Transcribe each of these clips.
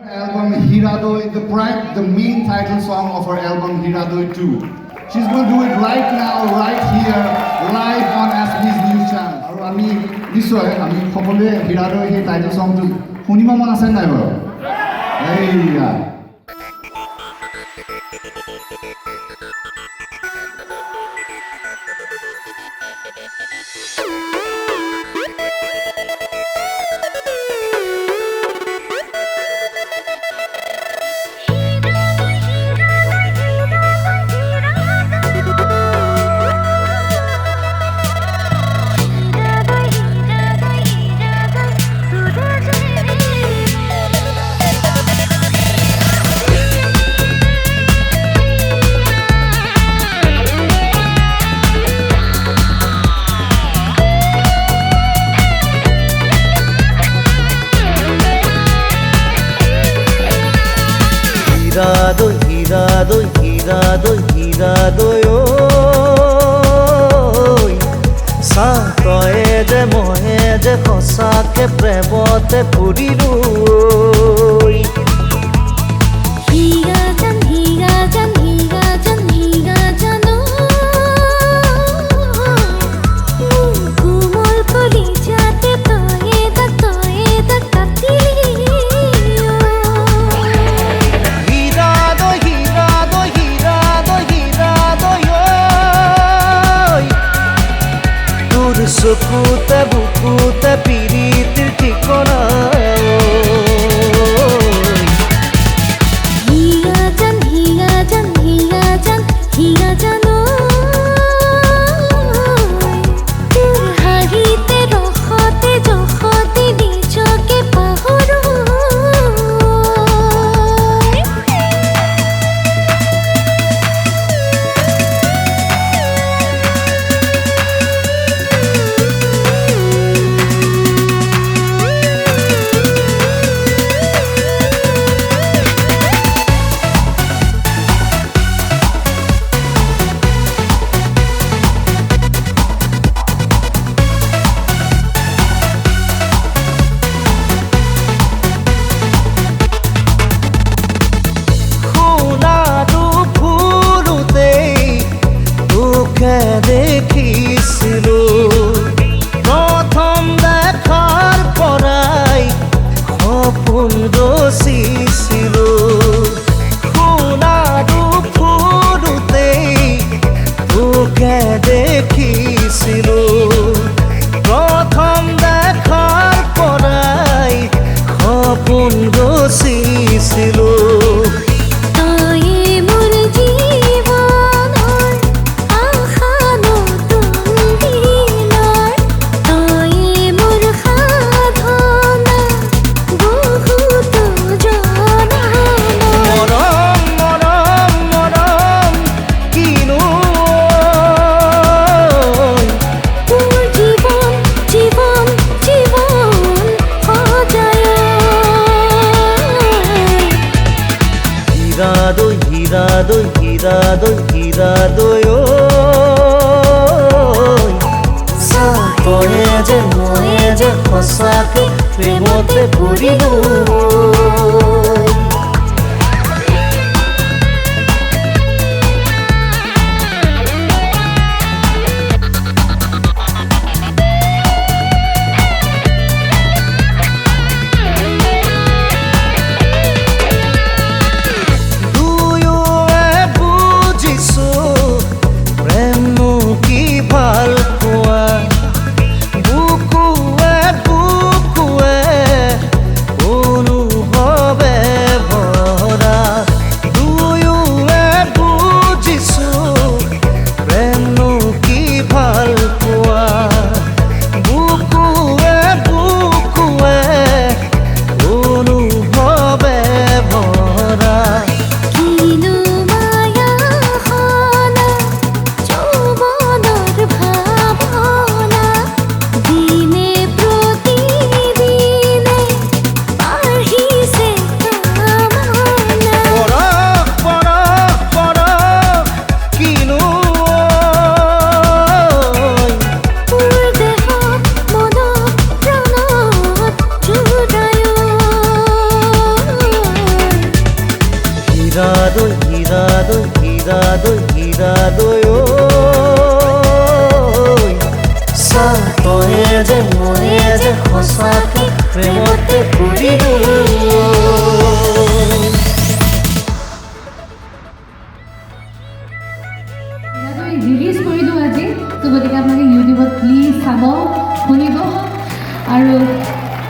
Album Hiradoi, the main title song of her album Hiradoi 2. She's going to do it right now, right here, live on SB's news channel. আৰু আমি নিশ্চয় আমি সকলোৱে হিৰাদৈ সেই title সংটো শুনিব মন আছে নাই বাৰু? এইয়া Hiradoi, Hiradoi, Hiradoi, Hiradoi, oi. Saatoye je mohe je khosake premote purilu. Hirajan, hirajan, hirajan, hirajan, kumol koli jate toye da katili. Sukute bukute piritir tikona Hirajan, hirajan, hirajan, hirajan, tur harite rohote johote nijoke pahoro. দেখিছিলো প্ৰথম দেখাৰ পৰাই সপোন ৰচিছিলো সোণাৰু ফুৰোতেই তোকে দেখিছিলো প্ৰথম দেখাৰ পৰাই সপোন ৰচিছিলো Hiradoi, Hiradoi, Hiradoi, Hiradoi, oi. Saatoye je mohe je khosake premote purilu. Bukuwe, bukuwe, অনুভৱে তয়ে যে ময়ে যে সঁচাকে প্ৰেমতে পৰিলো ৰিলিজ কৰিলোঁ আজি তো গতিকে আপোনালোকে ইউটিউবত প্লিজ চাব শুনিব আৰু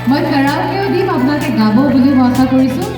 মই কাৰাওকেও দিম আপোনালোকে গাব বুলি মই আশা কৰিছোঁ